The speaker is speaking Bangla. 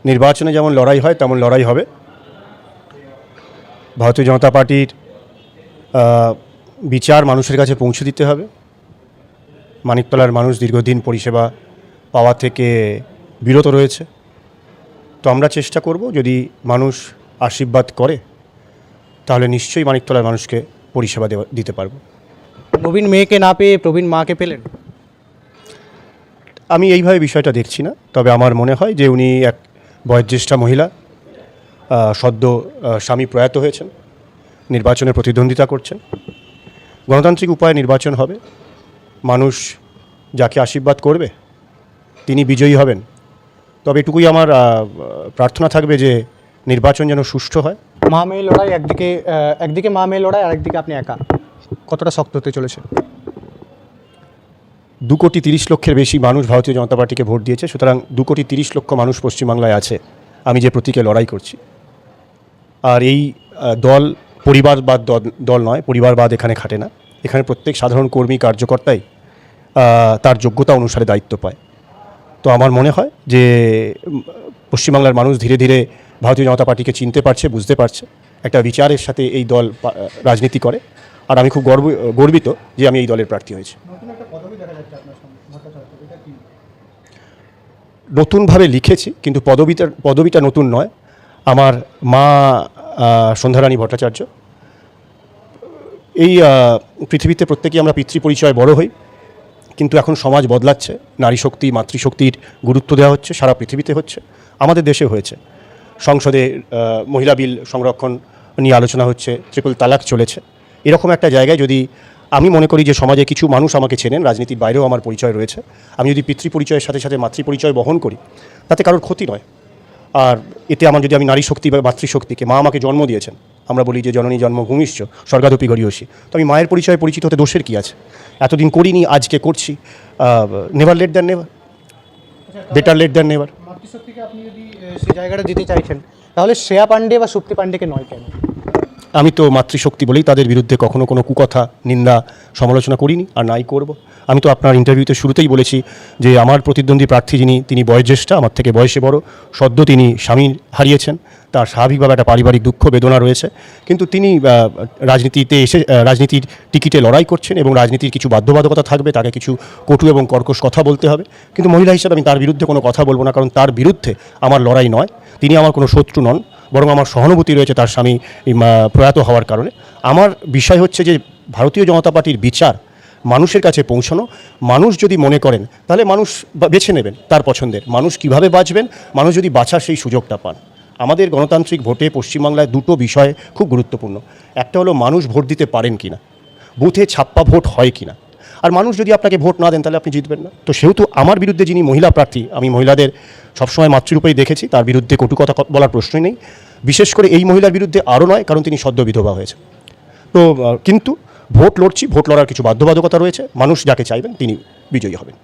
নির্বাচনে যেমন লড়াই হয় তেমন লড়াই হবে। ভারতীয় জনতা পার্টির বিচার মানুষের কাছে পৌঁছে দিতে হবে। মানিকতলার মানুষ দীর্ঘদিন পরিষেবা পাওয়া থেকে বিরত রয়েছে। তো আমরা চেষ্টা করব, যদি মানুষ আশীর্বাদ করে তাহলে নিশ্চয়ই মানিকতলার মানুষকে পরিষেবা দিতে পারবো। নবীন মেয়েকে না পেয়ে প্রবীণ মাকে পেলেন? আমি এইভাবে বিষয়টা দেখছি না, তবে আমার মনে হয় যে উনি এক বয়োজ্যেষ্ঠা মহিলা, সদ্য স্বামী প্রয়াত হয়েছেন, নির্বাচনে প্রতিদ্বন্দ্বিতা করছেন। গণতান্ত্রিক উপায়ে নির্বাচন হবে, মানুষ যাকে আশীর্বাদ করবে তিনি বিজয়ী হবেন। তবে এটুকুই আমার প্রার্থনা থাকবে যে নির্বাচন যেন সুষ্ঠু হয়। মা মেয়ে লড়াই, একদিকে মা মেয়ে লড়াই, আরেকদিকে আপনি একা, কতটা শক্ত হতে চলেছে? 2,30,00,000 বেশি মানুষ ভারতীয় জনতা পার্টিকে ভোট দিয়েছে, সুতরাং 2,30,00,000 মানুষ পশ্চিমবাংলায় আছে আমি যে প্রতীকে লড়াই করছি। আর এই দল পরিবারবাদ দল নয়, পরিবারবাদ এখানে খাটে না। এখানে প্রত্যেক সাধারণ কর্মী কার্যকর্তাই তার যোগ্যতা অনুসারে দায়িত্ব পায়। তো আমার মনে হয় যে পশ্চিমবাংলার মানুষ ধীরে ধীরে ভারতীয় জনতা পার্টিকে চিনতে পারছে, বুঝতে পারছে, একটা বিচারের সাথে এই দল রাজনীতি করে। আর আমি খুব গর্বিত যে আমি এই দলের প্রার্থী হয়েছি। নতুনভাবে লিখেছি, কিন্তু পদবিটা নতুন নয়। আমার মা সন্ধ্যারানী ভট্টাচার্য। এই পৃথিবীতে প্রত্যেকেই আমরা পিতৃপরিচয় বড় হই, কিন্তু এখন সমাজ বদলাচ্ছে, নারী শক্তি, মাতৃশক্তির গুরুত্ব দেওয়া হচ্ছে, সারা পৃথিবীতে হচ্ছে, আমাদের দেশে হয়েছে। সংসদে মহিলা বিল সংরক্ষণ নিয়ে আলোচনা হচ্ছে, ট্রিপল তালাক চলেছে। এরকম একটা জায়গায় যদি আমি মনে করি যে সমাজে কিছু মানুষ আমাকে চেনেন, রাজনীতির বাইরেও আমার পরিচয় রয়েছে, আমি যদি পিতৃপরিচয়ের সাথে সাথে মাতৃপরিচয় বহন করি তাতে কারোর ক্ষতি নয়। আর এতে আমার যদি আমি নারী শক্তি বা মাতৃশক্তিকে, মা আমাকে জন্ম দিয়েছেন, আমরা বলি যে জননী জন্মভূমিশ্চ স্বর্গাদপি গরীয়সী, তো আমি মায়ের পরিচয়ে পরিচিত হতে দোষের কী আছে? এতদিন করিনি, আজকে করছি। Never late than never, better late than never. মাতৃশক্তিকে আপনি যদি সেই জায়গাটা দিতে চাইছেন, তাহলে শ্রেয়া পাণ্ডে বা সুপ্তি পাণ্ডেকে নয় কেন? আমি তো মাতৃশক্তি বলেই তাদের বিরুদ্ধে কখনো কোনো কুকথা, নিন্দা, সমালোচনা করিনি, আর নাই করব। আমি তো আপনার ইন্টারভিউতে শুরুতেই বলেছি যে আমার প্রতিদ্বন্দ্বী প্রার্থী তিনি বয়োজ্যেষ্ঠা, আমার থেকে বয়সে বড়, সদ্য তিনি স্বামী হারিয়েছেন, তার স্বাভাবিকভাবে একটা পারিবারিক দুঃখ বেদনা রয়েছে, কিন্তু তিনি রাজনীতিতে এসে রাজনীতির টিকিটে লড়াই করছেন এবং রাজনীতির কিছু বাধ্যবাধকতা থাকবে, তাকে কিছু কটু এবং কর্কশ কথা বলতে হবে। কিন্তু মহিলা হিসেবে আমি তার বিরুদ্ধে কোনো কথা বলবো না, কারণ তার বিরুদ্ধে আমার লড়াই নয়। তিনি আমার কোনো শত্রু নন, বরং আমার সহানুভূতি রয়েছে তার স্বামী প্রয়াত হওয়ার কারণে। আমার বিষয় হচ্ছে যে ভারতীয় জনতা পার্টির বিচার মানুষের কাছে পৌঁছানো। মানুষ যদি মনে করেন তাহলে মানুষ বেছে নেবেন তার পছন্দের। মানুষ কিভাবে বাঁচবেন, মানুষ যদি বাঁচার সেই সুযোগটা পান। আমাদের গণতান্ত্রিক ভোটে পশ্চিমবাংলায় দুটো বিষয় খুব গুরুত্বপূর্ণ। একটা হলো মানুষ ভোট দিতে পারেন কিনা, বুথে ছাপ্পা ভোট হয় কিনা। আর মানুষ যদি আপনাকে ভোট না দেন তাহলে আপনি জিতবেন না। তো সেহেতু আমার বিরুদ্ধে যিনি মহিলা প্রার্থী, আমি মহিলাদের সবসময় মাতৃরূপেই দেখেছি, তার বিরুদ্ধে কটু কথা বলার প্রশ্নই নেই। বিশেষ করে এই মহিলার বিরুদ্ধে আরও নয়, কারণ তিনি সদ্য বিধবা হয়েছে। তো কিন্তু ভোট লড়ছি, ভোট লড়ার কিছু বাধ্যবাধকতা রয়েছে। মানুষ যাকে চাইবেন তিনি বিজয়ী হবেন।